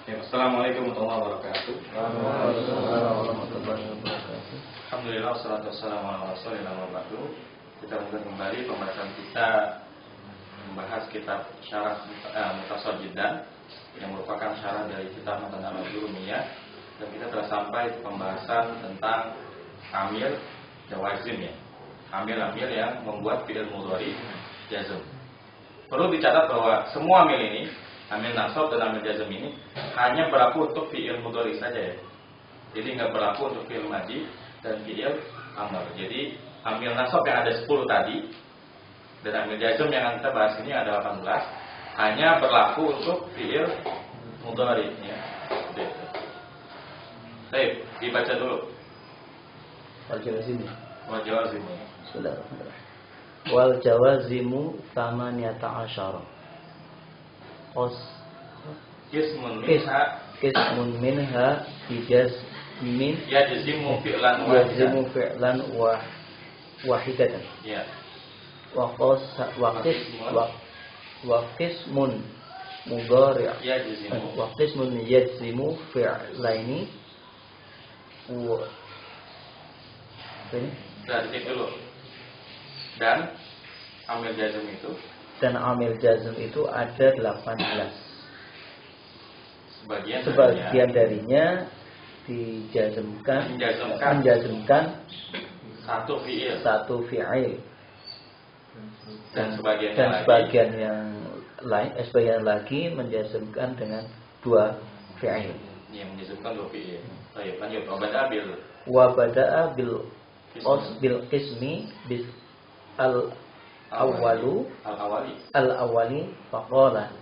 Assalamualaikum warahmatullahi wabarakatuh. Waalaikumsalam warahmatullahi wabarakatuh. Alhamdulillah, wassalatu wassalamu ala rasulillah wa ba'du. Kita mulai kembali pembahasan kita membahas kitab Syarah Mukhtasar Jiddan yang merupakan syarah dari kitab Matan al-Jurumiyah, dan kita telah sampai ke pembahasan tentang amil jawazim ya. Amil-amil yang membuat fi'il mudhari jazm. Perlu dicatat bahwa semua amil ini, amil nasab dan amil jazm ini hanya berlaku untuk fi'il mudhari saja ya. Jadi nggak berlaku untuk fi'il madhi dan fi'il amr. Jadi amil nasab yang ada 10 tadi dan amil jazm yang kita bahas ini ada 18 hanya berlaku untuk fi'il mudhari ya. Baik, dibaca dulu. Wal jawazimu. Wal jawazimu thamaniyata asyara. Qismun minha bijazmin yajzimu fi'lan wahidatan. Ya. Wa qismun mudhari' wa qismun yajzimu fi'laini Berarti dulu. Dan amil jazm itu ada 18. Sebagian darinya menjazmkan satu fi'il dan sebagian sebagian lagi menjazmkan dengan 2 fi'il. Yang menjazmkan 2 fi'il. Baik, lanjut. Wa bada'a bil qismi bis al-awwali faqala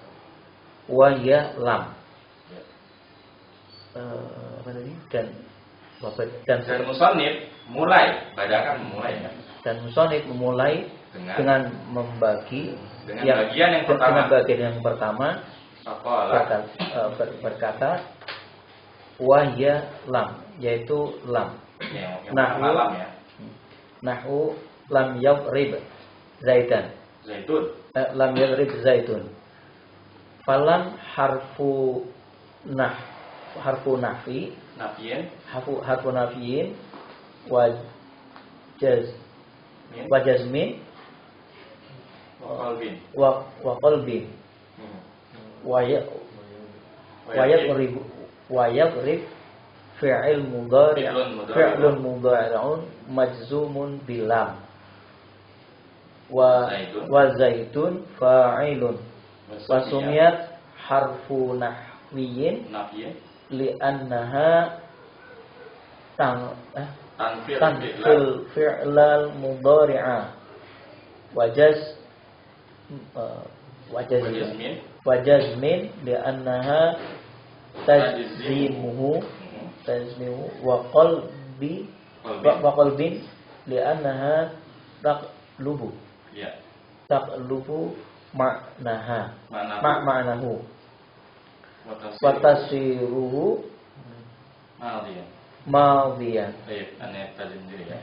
wa ya lam. Dan musannif mulai, badakan memulai ya. Dan musannif memulai dengan membagi bagian yang pertama berkata wa ya lam, yaitu lam. Nahu lam yadrib zaitun. Lam yadrib zaitun. Falam harfu nafiyin wa jazmin wa qalbin wa yadrib fi'lun mudhari'un majzumun bilam wa zaitun fa'ilun wa sumiyat harfu nahwiyin li'annaha tanfil fi'lal mudhari'a wajazmin li'annaha tajzimuhu wa qalbin li'annaha taqlubu ma'nahu wa tasiruhu madhiyan. Baik, aneh tadi sendiri ya.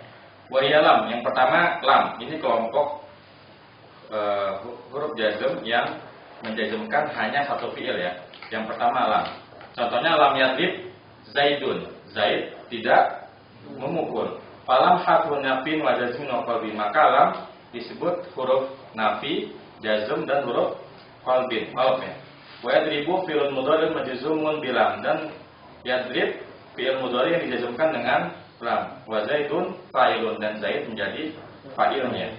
Wa ya lam, yang pertama lam. Ini kelompok huruf jazm yang menjazmkan hanya satu fi'il ya. Yang pertama lam. Contohnya lam yadrib zaidun. Zaid tidak memukul. Falam harfu nafin wa jazmin wa qalbin. Maka lam disebut huruf nafi, jazm dan huruf qalbin. Wa yadribu fi'lun mudhari' majzumun bilam, dan yadrib fi'il mudhari' yang dijazmkan dengan lam. Wa zaidun fa'ilun, dan zaid menjadi fa'ilnya.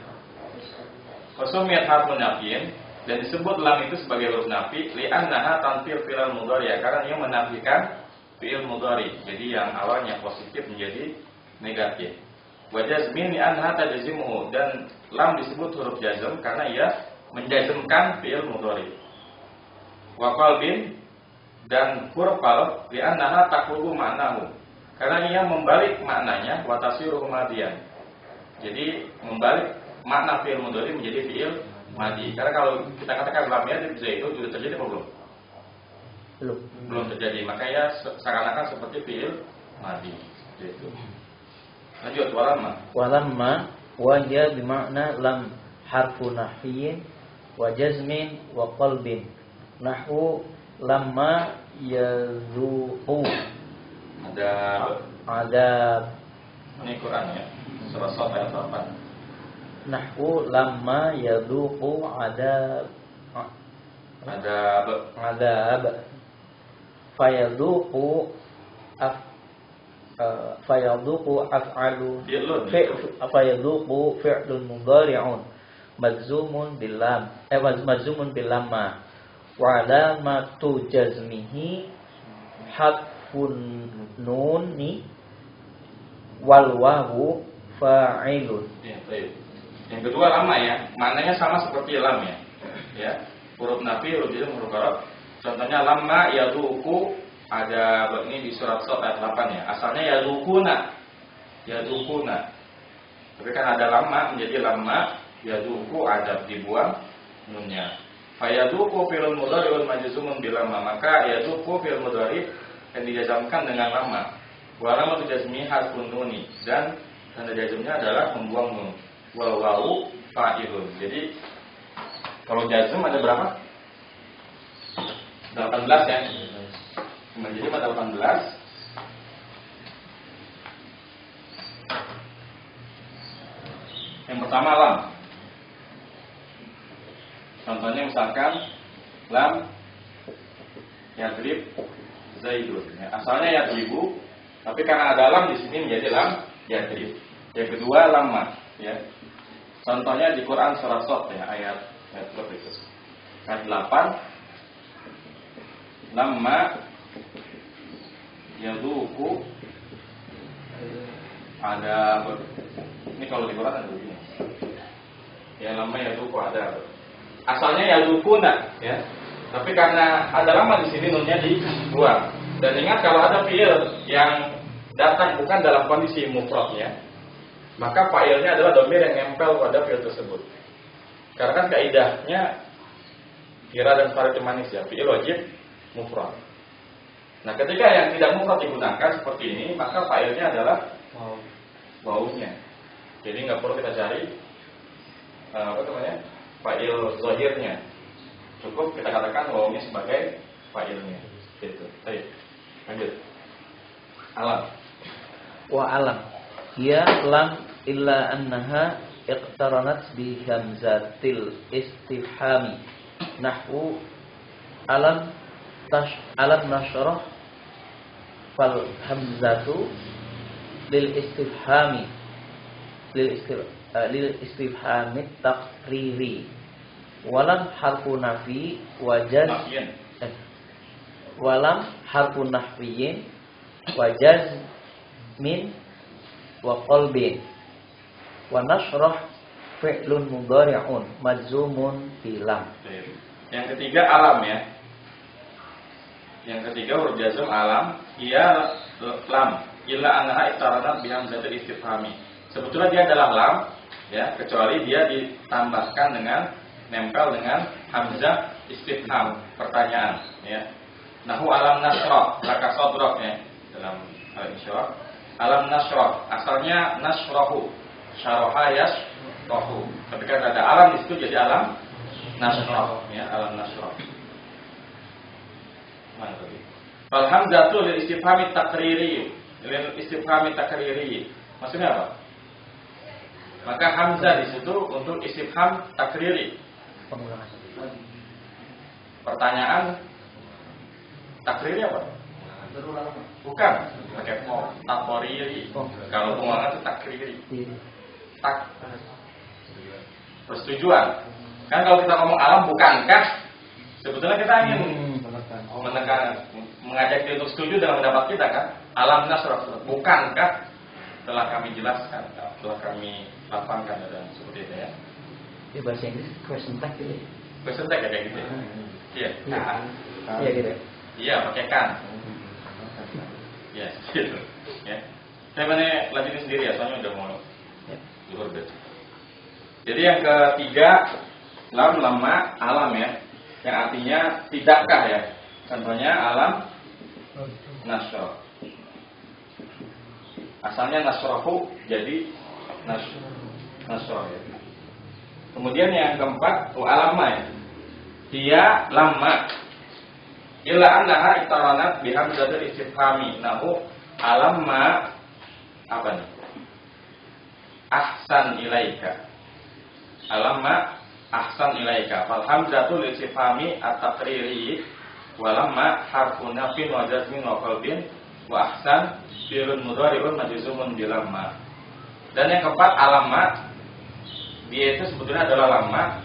Wasumiyat harfun nafin, dan disebut lam itu sebagai huruf nafi li'annaha tanfir fi'il mudhari', karena ia menafikan fi'il mudhari'. Jadi yang awalnya positif menjadi negatif. Wa jazmin li'annaha tajzimuhu, dan lam disebut huruf jazm karena ia menjazmkan fi'il mudhari'. Wa qalbin, dan huruf qalb li'annaha taqlubu ma'nahu, karena ia membalik maknanya. Wa tasiruhu madhiyan, jadi membalik makna fi'il mudhari menjadi fi'il madhi. Karena kalau kita katakan lam yadrib zaidun sudah terjadi apa belum? Belum terjadi, makanya seakan-akan seperti fi'il madhi. Itu. Lanjut, walamma wa ya bimakna lam harfu nahyin wa jazmin wa qalbin. Nahwu lamma yazuqu ada ini Quran ya, surah Shad ayat 8. nahwu lamma yazuqu adab fayaduqu af'alu fayaduqu fi'lun mudhari'un majzumun bil lam majzumun bil lamma wa alamatu jazmihi hadfun nuni wal wawu fa'ilun. Ya, baik. Yang kedua lama ya, maknanya sama seperti lam ya. Ya, huruf nafi, huruf jazm, huruf i'rab. Contohnya lamma yaduku ada ini di surat Shad ayat 8 ya. Asalnya yadukuna. Tapi kan ada lama menjadi lamma yaduku ada dibuang nunnya. Fayaduku fi'lun mudhari'un majzumun bil lamma, maka yaduku fi'il mudhari' yang dijazmkan dengan lama. Wa alamatu jazmi harfun nuni, dan tanda jazmnya adalah membuang nun. Wal wawu fa'ilun. Jadi kalau jazm ada berapa? 18 ya. Menjadi 18. Yang pertama lam. Contohnya misalkan lam yadrib zaidun. Ya, asalnya yadribu, tapi karena ada lam di sini menjadi lam yadrib. Yang kedua lamma, ya. Contohnya di Quran surah Shad ya, ayat berapa itu? Ayat 8. Lamma yaduku ada ini kalau di Quran ada begini. Ya lamma yaduku ada. Asalnya yadukuna ya. Tapi karena ada lama di sini nunnya dibuang. Dan ingat kalau ada fiil yang datang bukan dalam kondisi mufrad ya, maka fa'ilnya adalah dhamir yang nempel pada fiil tersebut. Karena kan kaidahnya kira dan farij manis ya, fiil wajib mufrad. Nah, ketika yang tidak mufrad digunakan seperti ini, maka fa'ilnya adalah wawunya. Jadi nggak perlu kita cari fa'il zahirnya. Cukup kita katakan wawunya sebagai fa'ilnya. Gitu. Baik. Lanjut. Alam. Wa alam hiya lam illa annaha iqtaranat bi hamzatil istifhami nahwu alam nashrah fal hamzatu lil istifhami taqriri walam harfu nafi walam harfu nahwiyin wajaz min wa qalbin wa nashrah fi'lun mudhari'un majzumun bilam. Yang ketiga alam ya. Yang ketiga huruf jazm alam ia lam illa annaha iqtaranat bi hamzatil istifhami. Sebetulnya dia adalah lam ya, kecuali dia ditambahkan dengan nempel dengan hamzah istifham, pertanyaan ya. Nahu alam nasrah, laka sadrak ya dalam al-insyirah. Alam nasrah, asalnya nasrahu, syaraha yasrahu. Ketika ada alam di situ jadi alam nasrah ya, alam nasrah. Mana tadi? Fal hamzatu lil istifhami takriri, lil istifhami takriri. Maksudnya apa? Maka hamzah di situ untuk istifham takriri. Pertanyaan takriri apa? Bukan, pakai mau takriri. Kalau pengulangan itu takriri. Tak persetujuan. Kan kalau kita ngomong alam bukankah? Sebetulnya kita ingin menekan, mengajak dia untuk setuju dengan pendapat kita kan? Alam nasrah, bukankah? Telah kami jelaskan, telah kami lapangkan dan seperti itu ya. Ya bahasa Inggris question tag gitu. Question tag kayak gitu. Iya. Iya gitu. Iya, pakai kan. Ya, gitu. Ya. Saya mana lanjutin sendiri ya, soalnya udah mau zuhur deh. Jadi yang ketiga lam lama alam ya, yang artinya tidakkah ya. Contohnya alam nasrah. Asalnya nasrahu jadi nasrah ya. Kemudian yang keempat alama ya. Dia lama. Illa annaha itaranat bihamzatil istifhami nahu alamma apa nih? Ahsan ilaika. Alamma ahsan ilaika. Fal hamzatul istifhami at-taqriri walamma harfun nafin wa jazmin wa qalbin wa ahsan fi'lun mudhari'un majzumun bilamma. Dan yang keempat alamma, dia itu sebetulnya adalah lamma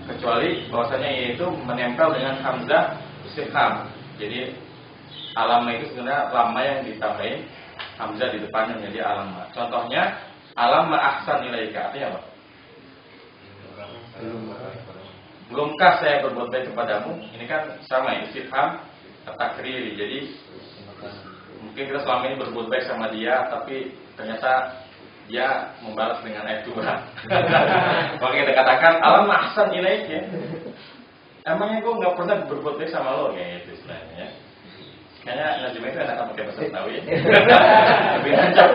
kecuali bahwasanya yaitu menempel dengan hamzah istifham. Jadi alamma itu sebenarnya lamma yang ditambahin hamzah di depannya menjadi alamma. Contohnya alamma ahsan ilaika, artinya apa? Belumkah saya berbuat baik kepadamu? Ini kan sama istifham takriri. Jadi mungkin kita selama ini berbuat baik sama dia, tapi ternyata dia membalas dengan ayat 2. Maka kita katakan alam ahsan ilaik ya. Emangnya gue nggak pernah berbuat baik sama lo kayak gitu istilahnya ya. Kayaknya Najib itu enak pakai bahasa Betawi. Lebih lancar.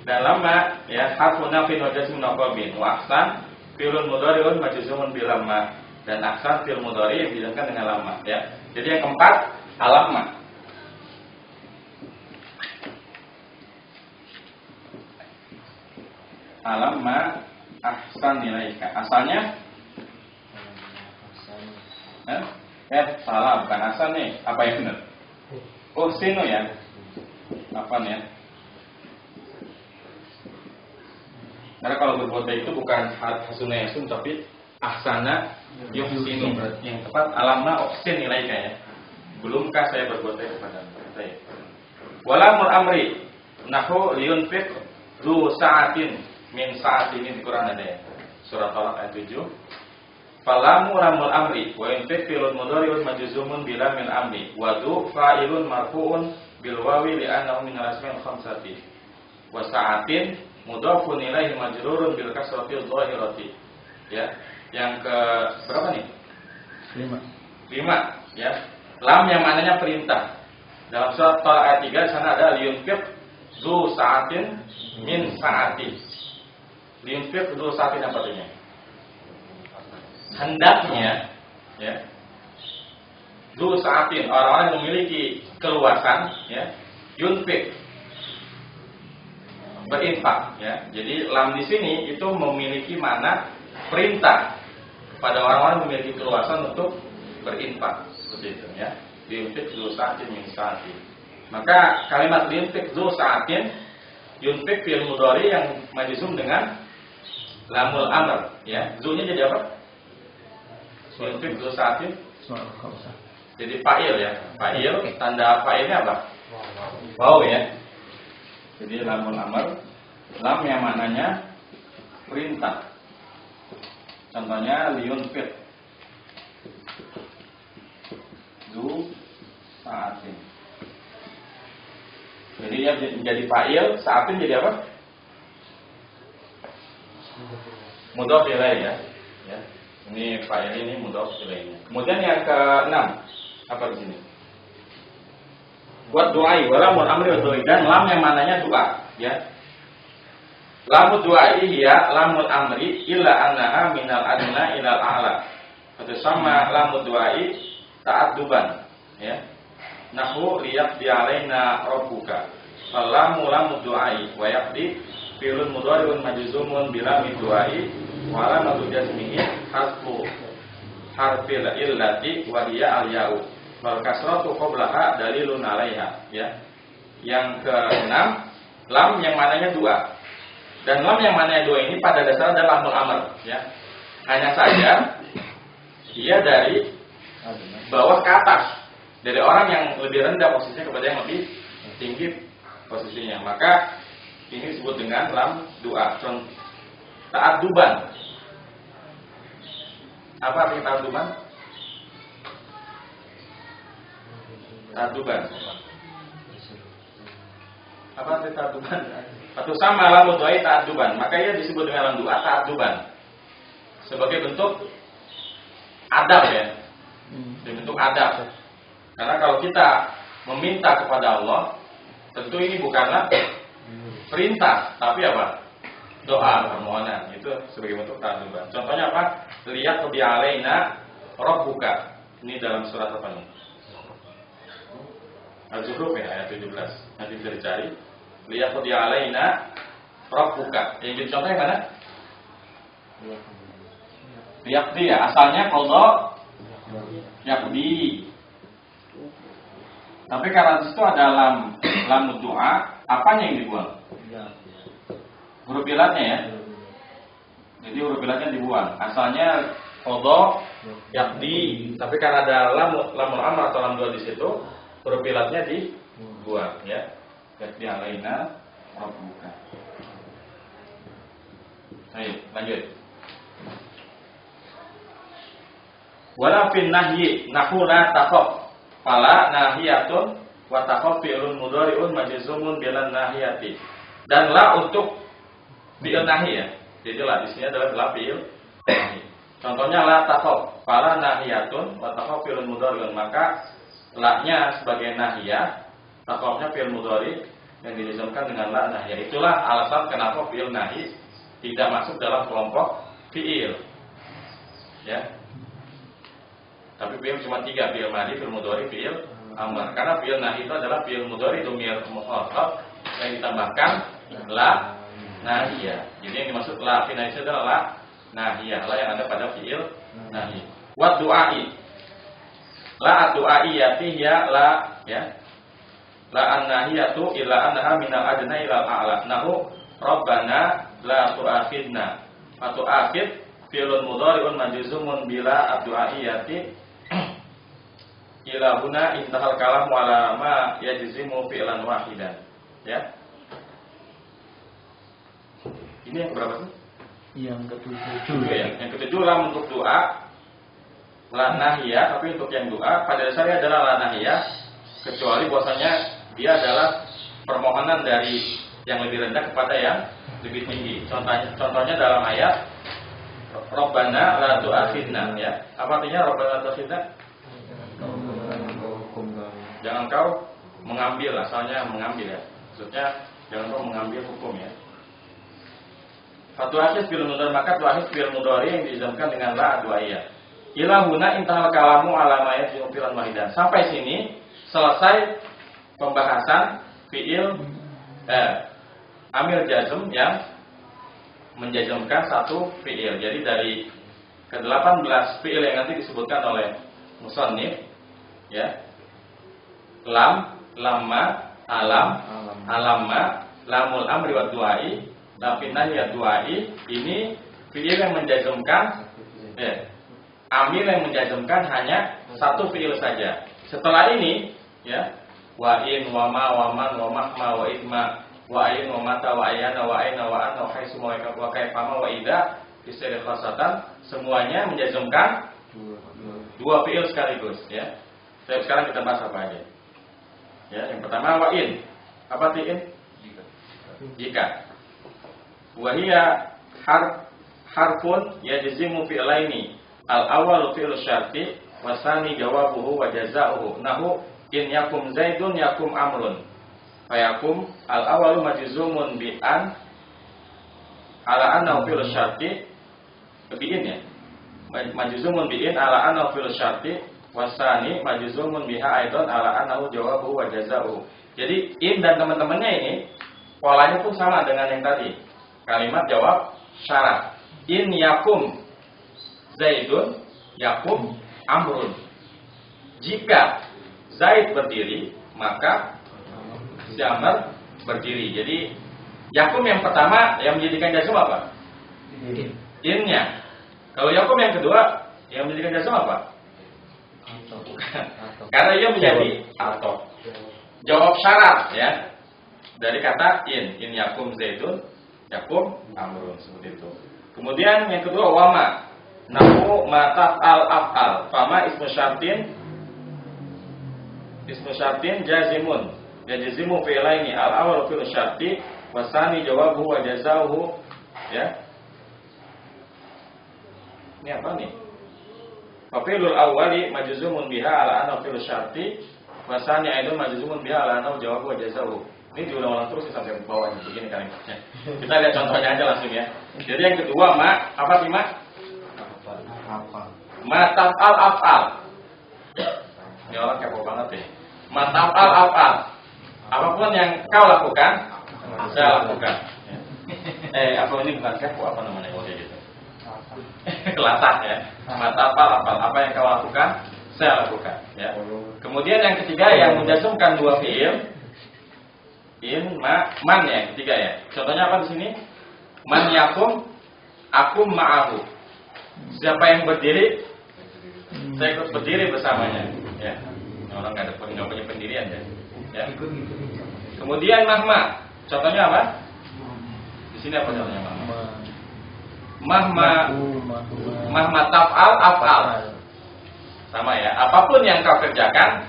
Dan lama ya harfun nafin wa jazmun wa qalbin wa ahsan fi'lun mudhari'un majzumun bil lamma, dan ahsan fi'il mudhari yang dijalankan dengan lamma ya. Jadi yang keempat alamma. Alamma ahsan ilaika. Asalnya salah, bukan ahsan nih. Apa yang benar? Sinu ya. Apa nih ya? Karena kalau berbuat baik itu bukan hasuna yasun tapi ahsana yuhsinu. Yang tepat alamma uhsin ilaika ya. Belumkah saya berbuat baik kepadamu? Walamul amri nahu liyunfiq zu sa'atin min saat ini di Quran ada ya. Surah Talaq ayat 7. Falamu lamul amri wa yunfiq fi'lun mudhari'un majzumun bila min amri wa du fa'ilun marfu'un bil wawi li annahu min al-asma'il khamsati. Wa sa'atin mudhafun ilaihi majrurun bil kasratil dhahirati. Ya. Yang ke berapa nih? 5 ya. Lam yang maknanya perintah. Dalam surat Talaq ayat 3 di sana ada liyunfiq zu sa'atin min sa'ati. Liyunfiq zu sa'atin apa artinya? Hendaknya ya. Zu sa'atin, orang-orang yang memiliki keluasan ya, yunfiq berinfak ya. Jadi lam di sini itu memiliki makna perintah kepada orang-orang yang memiliki keluasan untuk berinfak seperti itu ya. Liyunfiq zu sa'atin min sa'ati. Maka kalimat liyunfiq zu sa'atin yunfiq fi'il mudhari yang majzum dengan lamul amr ya. Zu-nya jadi apa? Yunfiq zu sa'atin jadi fa'il ya. Fa'il, tanda fa'ilnya apa? Waw ya. Jadi lamul amr, lam yang maknanya perintah. Contohnya liyunfiq zu sa'atin. Jadi dia menjadi fa'il, sa'atin jadi apa? Mudhaf ilaih ya. Ya. Ini fa'il ini mudhaf ilaihnya. Kemudian yang ke-6 apa di sini? Buat du'ai, walamul amri wa du'ai, dan lam yang mananya doa, ya. Lamud du'ai hiya lamul amri illa annaha minal adna ilal a'la. Atau sama lamud du'ai ta'adduban, ya. Nahu liyaqdi alaina rabbuka. Fallamu lamud du'ai wa yaqdi fi'lun mudhari'un majzumun bilamid du'ai wa alamatu jazmihi hasbu harfil illati wa hiya al-ya'u. Wal kasratu qablaha dalilun 'alaiha ya. Yang ke-6 lam yang mananya dua. Dan lam yang mananya dua ini pada dasarnya adalah lamul amr ya. Hanya saja dia dari bawah ke atas. Dari orang yang lebih rendah posisinya kepada yang lebih tinggi posisinya. Maka ini disebut dengan lam dua. Contoh ta'adduban. Apa arti ta'adduban? Ta'adduban. Apa arti ta'adduban? Atau sama lam du'ai ta'adduban. Maka ia disebut dengan lam du'a ta'adduban. Sebagai bentuk adab ya. Bentuk adab. Karena kalau kita meminta kepada Allah, tentu ini bukanlah perintah, tapi apa? doa permohonan itu sebagai bentuk ta'adzuban. Contohnya apa? Lihat bi alaina rabbuka. Ini dalam surat apa nih? Al-Zukhruf ya, ayat 17. Nanti bisa dicari. Lihat bi alaina rabbuka. Yang jadi contohnya mana? Yaqdi ya, asalnya qadha yaqdi. Tapi karena di situ ada lam doa, apanya yang dibuang? Huruf ilatnya ya. Jadi huruf ilatnya dibuang. Asalnya qadha yaqdi, tapi karena ada lamul amr atau lam doa di situ, huruf ilatnya dibuang ya. Yaqdi alaina rabbuka. Ayo, lanjut. Wala fin nahyi nahuna taqaf fala nahiyatun wa taqaf fi'lun mudhari'un majzumun bilan nahiyati. Dan la untuk fi'il nahi ya. Jadi la di sini adalah la fi'il nahi. Contohnya la taqaf fala nahiyatun wa taqaf fi'lun mudhari'un, maka la-nya sebagai nahiyah, taqafnya fi'il mudhari yang dijazmkan dengan la nahiyah. Itulah alasan kenapa fi'il nahi tidak masuk dalam kelompok fi'il. Ya. Tapi fi'il cuma 3, fi'il madhi, fi'il mudhari, fi'il amr. Karena fi'il nahi itu adalah fi'il mudhari dhamir mukhatab yang ditambahkan la nahiyah. Jadi yang dimaksud la fi nahi itu adalah la nahiyah, la yang ada pada fi'il nahi. Wa du'ai. La du'aiyati ya la ya. La an-nahiyatu illa annaha minal adna ila al-a'la. Nahu rabbana la tu'akhidna. Fa tu'akhid fi'lun mudhari'un majzumun bila ad-du'aiyati ila huna intahal kalam wala ma yajzimu fi'lan wahidan. Ya. Ini yang berapa sih? Yang ketujuh. Ya. Yang ketujuh lam untuk doa, la nahiyah, tapi untuk yang doa pada dasarnya adalah la nahiyah, kecuali bahwasanya dia adalah permohonan dari yang lebih rendah kepada yang lebih tinggi. Contohnya dalam ayat Rabbana la tu'akhidna ya. Apa artinya Rabbana la tu'akhidna? Jangan kau mengambil, asalnya mengambil ya. Maksudnya jangan kau mengambil hukum ya. Fatu'akhid fi'il mudhari, maka tu'akhid fi'il mudhari yang dijazmkan dengan la du'aiyah. Ila huna intahal kalamu ala ma yajzimu fi'lan wahidan. Sampai sini selesai pembahasan fi'il amil jazm yang menjazmkan satu fi'il. Jadi dari ke-18 fi'il yang nanti disebutkan oleh musannif ya. Lam, lamma, alam, alamma, lamul amri wa du'ai, lafinah ya du'ai. Ini fi'il yang menjazmkan amil yang menjazmkan hanya satu fi'il saja. Setelah ini ya, wa in, wa ma, wa man, wa mahma, wa idma, wa ayin, wa mata, wa ayana, wa aina, wa anna, wa haisu, wa kaifama, wa ida, istri khasatan, semuanya menjazmkan dua fi'il sekaligus ya. Sekarang kita bahas apa aja. Ya, yang pertama wa in. Apa arti in? Jika. Wa hiya harfun yajzimu fi'laini. Al-awwalu fi'lu syarti wa tsani jawabuhu wa jazaohu. Nahu in yakum zaidun yakum amrun. Fayakum al-awwalu majzumun bi an ala annahu fi'lu syarti. Bi'in ya. Majzumun bi'in ala annahu fi'lu syarti. Wasani majzumun biha aidan ala annahu jawabuhu wa jazaohu. Jadi in dan teman-temannya ini polanya pun sama dengan yang tadi. Kalimat jawab syarat. In yakum zaidun yakum amrun. Jika Zaid berdiri, maka si Amr berdiri. Jadi yakum yang pertama yang menjadikan jazm apa? In-nya. Kalau yakum yang kedua yang menjadikan jazm apa? Karena ia menjadi atau jawab syarat ya dari kata in yakum zaidun yakum amrun, seperti itu. Kemudian yang kedua wama nahu mataf al afal fama ismu syartin jazimun yajizimu fi'laini al awal fi'l syarti wasani jawabuhu wa jazaohu ya. Ini apa nih? Fa'ilul awwali majzumun biha ala annahu fi'l syarti wa tsani aidun majzumun biha ala annahu jawabu wa jazaohu. Ini diulang-ulang terus sampai bawah begini kan. Kita lihat contohnya aja langsung ya. Jadi yang kedua apa sih ma taf'al af'al. Ini orang kepo banget ya. Ma taf'al af'al. Apapun yang kau lakukan, saya lakukan. Apa ini bukan kepo, apa namanya kalau gitu? Kelatah ya. Ma taf'al af'al. Apa yang kau lakukan, saya lakukan. Ya. Kemudian yang ketiga yang menjazmkan dua fiil. Man ya, ketiga ya. Contohnya apa di sini? Man yakum, akum ma'ahu. Siapa yang berdiri, saya ikut berdiri bersamanya. Ya. Orang nggak punya pendirian ya. Kemudian mahma. Contohnya apa? Di sini apa contohnya mahma? Mahma taf'al af'al. Sama ya. Apapun yang kau kerjakan,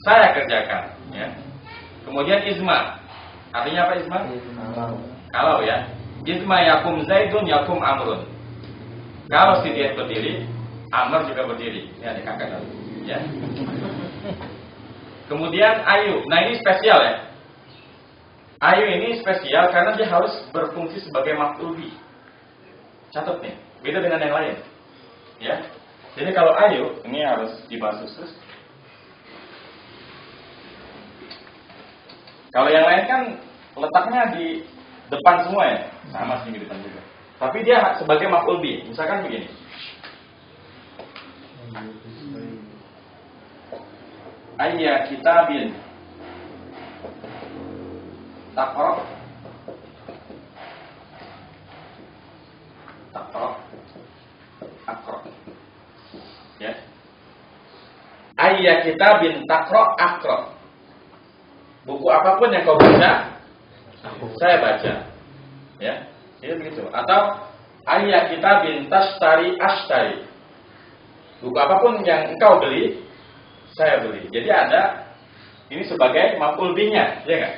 saya kerjakan. Ya. Kemudian izma. Artinya apa isma? Kalau ya, isma yakum zaidun yakum amrun. Kalau si Zaid berdiri, Amr juga berdiri. Ini ada kakak tadi, ya. Kemudian ayu. Nah ini spesial ya. Ayu ini spesial karena dia harus berfungsi sebagai maf'ul bi. Catat nih, beda dengan yang lain. Ya. Jadi kalau ayu ini harus dibahas khusus. Kalau yang lain kan letaknya di depan semua ya, sama sih di depan juga. Tapi dia sebagai maf'ul bi. Misalkan begini. Ayya kitabin taqra aqra. Ya. Ayya kitabin taqra aqra. Buku apapun yang kau baca, saya baca. Ya, ini begitu. Atau ayat kita tashtari ashtari. Buku apapun yang engkau beli, saya beli. Jadi ada ini sebagai maf'ul bihi-nya, ya enggak?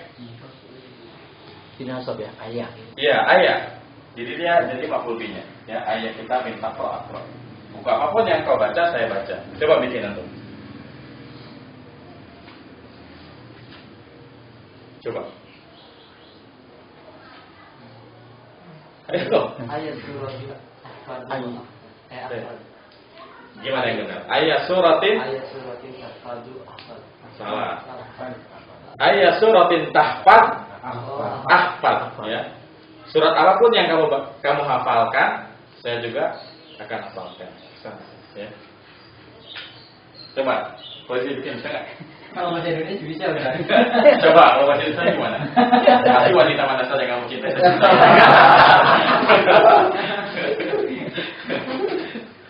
Dinasab ya, ayat. Iya, ayat. Jadi dia jadi maf'ul bihi-nya. Ya, ayat kita taqra aqra. Buku apapun yang engkau baca, saya baca. Coba bikin antum. Coba. Ayo. Ayat suratin ahfadu. Gimana yang benar? Ayat suratin ahfadu ahfad. Salah. Ayat suratin tahfad ahfad. Ya. Surat apapun yang kamu hafalkan, saya juga akan hafalkan. Ya. Coba, posisi bikin bisa nggak? Kalau bahasa Indonesia bisa udah. Coba, kalau bahasa Indonesia gimana? Kasih wanita mana saja yang kamu cintai.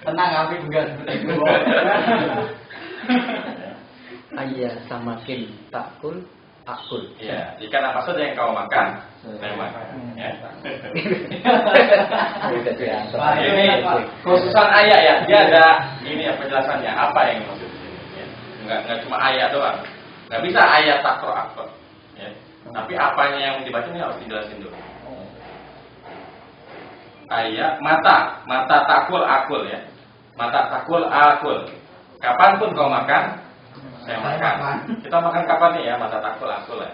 Tenang, api bukan seperti itu. Ayat samakin takul akul. Iya, ikan apa saja yang kau makan, saya makan. Ya. Ini khususan ayat ya, dia ada ini ya penjelasannya apa yang maksud. Enggak cuma ayat doang. Enggak bisa ayat takro aktor. Ya. Tapi apanya yang dibaca ini harus dijelasin dulu. Ayat mata takul akul ya. Mata takul akul. Kapanpun kau makan, saya makan. Kita makan kapan nih ya? Mata takul akul ya.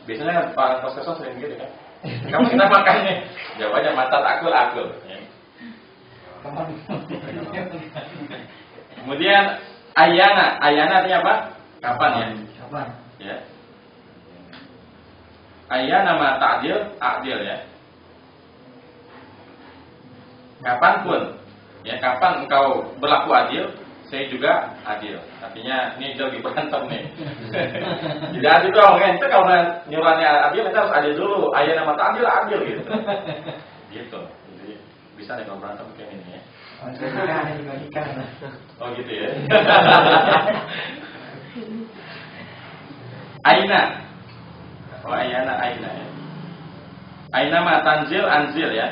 Biasanya Pak Profesor sering gitu kan. Kamu kita makan nih. Jawabannya mata takul akul. Ya. Kemudian ayana artinya apa? Kapan ya? Kapan? Ya. Ayana ma ta'dil, adil ya. Kapanpun, ya kapan engkau berlaku adil, saya juga adil. Artinya ini lagi berantem nih. Tidak adil dong, kan? Itu kalau nyuruhnya adil, kita harus adil dulu. Ayana ma ta'dil, adil gitu. Gitu. Bisa nih kalau berantem kayak ini ya. Oh gitu ya. Aina. Oh ayana aina ya. Aina ma tanzil anzil ya.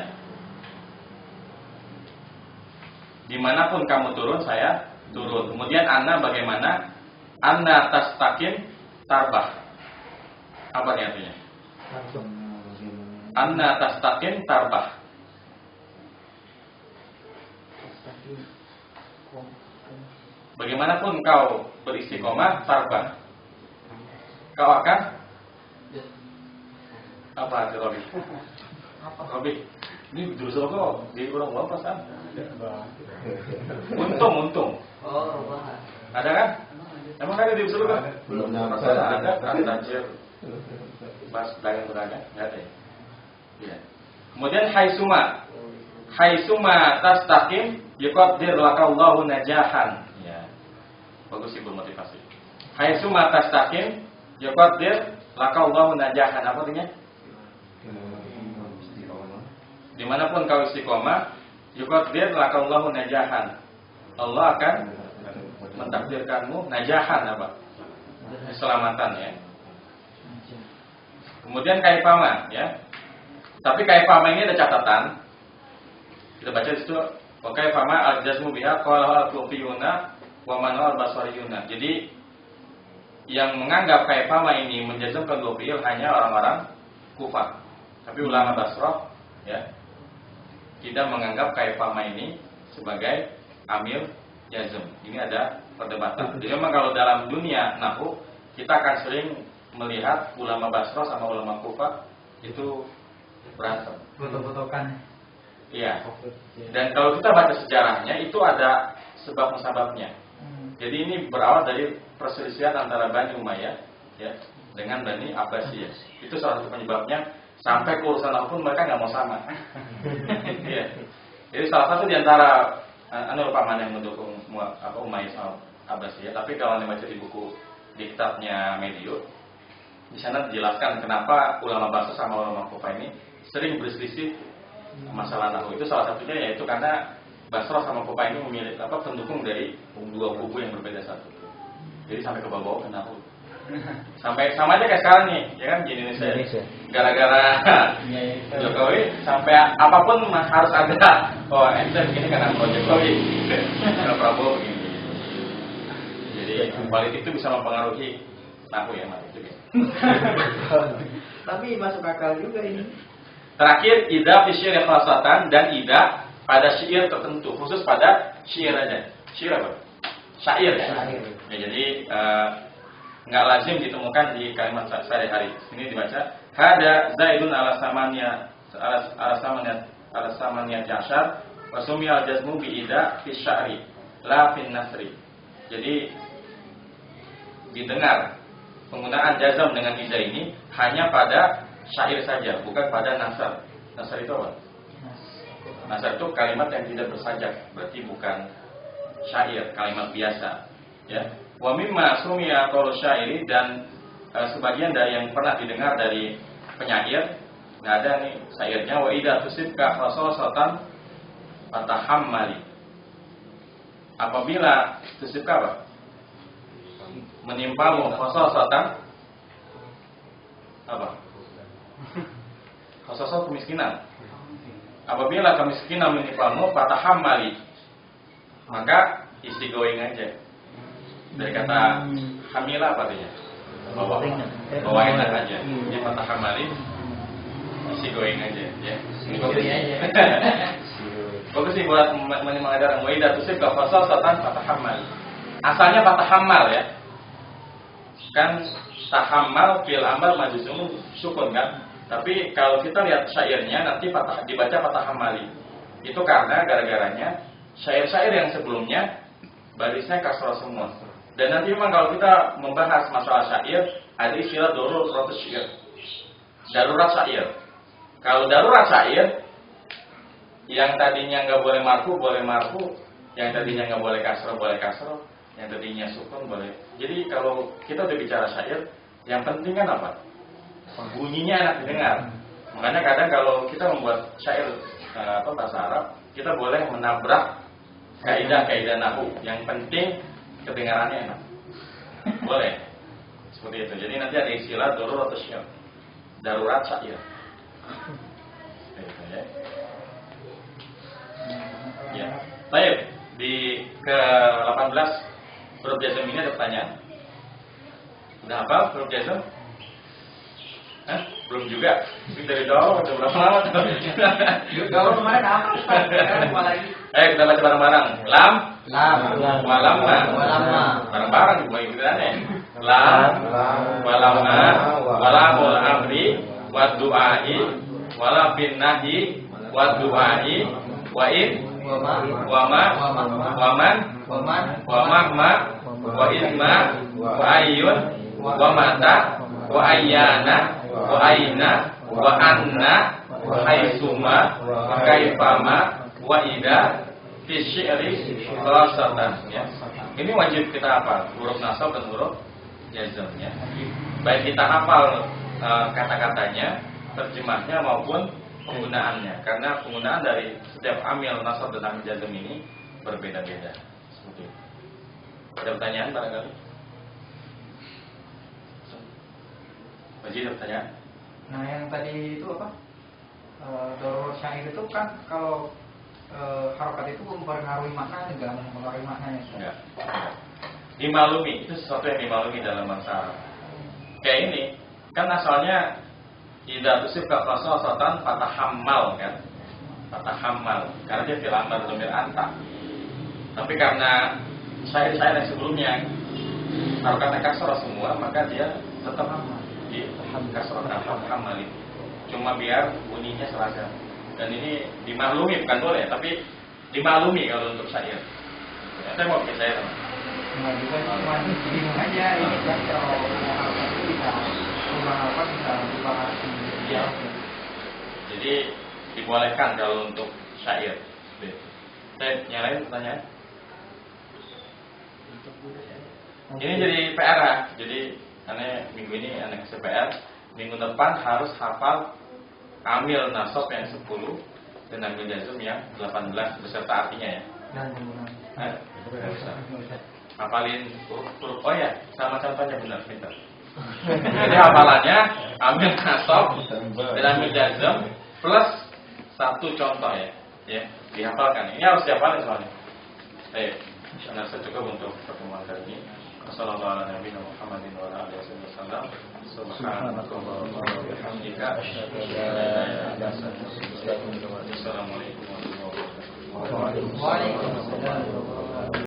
Dimanapun kamu turun saya turun. Kemudian anna bagaimana? Anna tastaqim tarbah. Apa nih artinya? Anna tastaqim tarbah. Bagaimanapun kau beristiqomah tarbah. Kau akan apa hati Robi? Robi, ini justru kok di ulang-ulang pasan. Untung. Oh, wah. Ada kan? Emang ada di usul kan? Belum Masa ada tajir pas dagang berdagang nggak ada ya? Iya. Kemudian haitsuma tastaqim yuqaddir lakallahu najahan. Ya. Bagus sih bermotivasi. Haitsuma tastaqim yuqaddir lakallahu najahan. Apa artinya? Dimanapun kau istiqomah, yuqaddir lakallahu najahan. Allah akan mentakdirkanmu najahan apa? Keselamatan ya. Kemudian kaifama ya. Tapi kaifama ini ada catatan. Kita baca di situ, wa kaifama al-jazmu biha qala al-kufiyuna wa man al-basariyuna. Jadi yang menganggap kaifama ini menjazmkan lufiyul hanya orang-orang Kufah. Tapi ulama Basrah ya tidak menganggap kaifama ini sebagai amil jazm. Ini ada perdebatan. Jadi memang kalau dalam dunia nahwu kita akan sering melihat ulama Basrah sama ulama Kufah itu berantem. Foto-fotokan. Iya. Dan kalau kita baca sejarahnya itu ada sebab-musababnya. Jadi ini berawal dari perselisihan antara Bani Umayyah ya dengan Bani Abbasiyah. Itu salah satu penyebabnya sampai ke urusan pun mereka nggak mau sama. Iya. Jadi salah satu di antara lupa mana yang mendukung Umayyah sama Abbasiyah. Tapi kalau anda baca di buku di kitabnya Medio, di sana dijelaskan kenapa ulama Basrah sama ulama Kufah ini sering berselisih masalah nahwu. Itu salah satunya yaitu karena Basrah sama Kufah ini memiliki pendukung dari dua kubu yang berbeda satu. Jadi sampai ke bawah ke nahwu. Sampai sama aja kayak sekarang nih, ya kan di Indonesia. Gara-gara Jokowi sampai apapun harus ada. Oh, ente begini karena Pro Jokowi, karena Prabowo begini. Jadi politik itu bisa mempengaruhi nahwu ya, Mas. Tapi masuk akal juga ini. Terakhir, idza fi syi'r khasatan dan idza pada syair tertentu, khusus pada syair aja. Syair apa? Syair. Ya, jadi nggak lazim ditemukan di kalimat sehari-hari. Ini dibaca hada zaidun ala samaniyah jashar wa sumia al-jazmu bi idza fi sya'ri la fi nasri. Jadi didengar penggunaan jazam dengan iza ini hanya pada syair saja, bukan pada nasar. Nasar itu apa? Nasar itu kalimat yang tidak bersajak, berarti bukan syair, kalimat biasa. Ya. Wa mimma sumiya qaul syairi dan sebagian dari yang pernah didengar dari penyair, nggak ada nih syairnya wa idza tusibka khasasatan fatahammali. Apabila tusibka apa? Menimpamu khasasatan apa? Khasasah kemiskinan. Apabila kemiskinan menimpamu fatahammali, maka isi going aja. Dari kata hamilah apa artinya? Bawa enak aja. Jadi fatahammali isi going aja ya. Going aja. Bagus sih buat mengajarkan waidah tusib ka khasasatan fatahammali. Asalnya fatahammal ya. Kan tahammal fil amal majzumun sukun kan. Tapi kalau kita lihat syairnya nanti dibaca fatahammali. Itu karena gara-garanya syair-syair yang sebelumnya barisnya kasrah semua. Dan nanti memang kalau kita membahas masalah syair ada istilah darurat syair. Darurat syair. Kalau darurat syair yang tadinya nggak boleh marfu boleh marfu, yang tadinya nggak boleh kasrah, yang tadinya sukun boleh. Jadi kalau kita udah bicara syair, yang penting kan apa? Bunyinya enak didengar. Makanya kadang kalau kita membuat syair bahasa Arab, kita boleh menabrak kaidah-kaidah nahwu. Yang penting kedengarannya enak. Boleh. Seperti itu. Jadi nanti ada istilah darurat syair. Darurat syair. Ya. Baik, di ke-18 huruf jazm ini ada pertanyaan. Udah hafal huruf jazm? Belum juga. Ini dari dahulu udah berapa lama? Kalau kemarin apa? Sekarang apa lagi? Ayo kita baca bareng-bareng. Lam, Lam. walamma. Walamma. Bareng-bareng juga gitu aneh. lam walama walamul amri wa du'ai wala bin nahi wa du'ai wa in wa ma wa man wa mahma wa isma wa ayyun wa mata wa ayyana wa aina wa anna wa haitsuma wa kaifama wa ida fi syi'ri khassatan ya. Ini wajib kita hafal huruf nasab dan huruf jazm ya. Baik kita hafal kata-katanya, terjemahnya maupun penggunaannya. Karena penggunaan dari setiap amil nasab dan amil jazm ini berbeda-beda. Seperti itu. Ada pertanyaan barangkali? Masih ada pertanyaan? Nah yang tadi itu apa? Doror syair itu kan kalau harokat itu mempengaruhi makna, enggak mempengaruhi maknanya? Enggak. Dimaklumi, itu sesuatu yang dimaklumi dalam bahasa Arab. Kayak ini, kan asalnya idza tusibka khasasatan fatahammal kan? Fatahammal, karena dia fil amr dhamir anta. Tapi karena syair-syair yang sebelumnya harokatnya kasrah semua, maka dia tetap di kasrah hammal. Cuma biar bunyinya seragam. Dan ini dimaklumi, bukan boleh, tapi dimaklumi kalau untuk syair. Saya mau bikin syair. Nah, juga cuma bingung aja ini kan kalau harokat itu bisa berubah harokat bisa berubah ya. Jadi dibolehkan kalau untuk syair. Saya nyalain pertanyaan. Ini jadi PR ya. Jadi aneh minggu ini aneh kasih PR. Minggu depan harus hafal amil nasab yang 10 dan amil jazm yang 18 beserta artinya ya. Hafalin huruf oh ya, sama contohnya benar pintar. Jadi hafalannya amil nasab dan amil jazm plus satu contoh ya. Ya, dihafalkan. Ini harus dihafalin soalnya. Baik, karena cukup untuk pertemuan kali ini. Wassalamualaikum warahmatullahi wabarakatuh. Subhanallah wa bihamdika asyhadu an la ilaha illa anta astaghfiruka wa atubu ilaik. Assalamualaikum warahmatullahi wabarakatuh. Waalaikumsalam.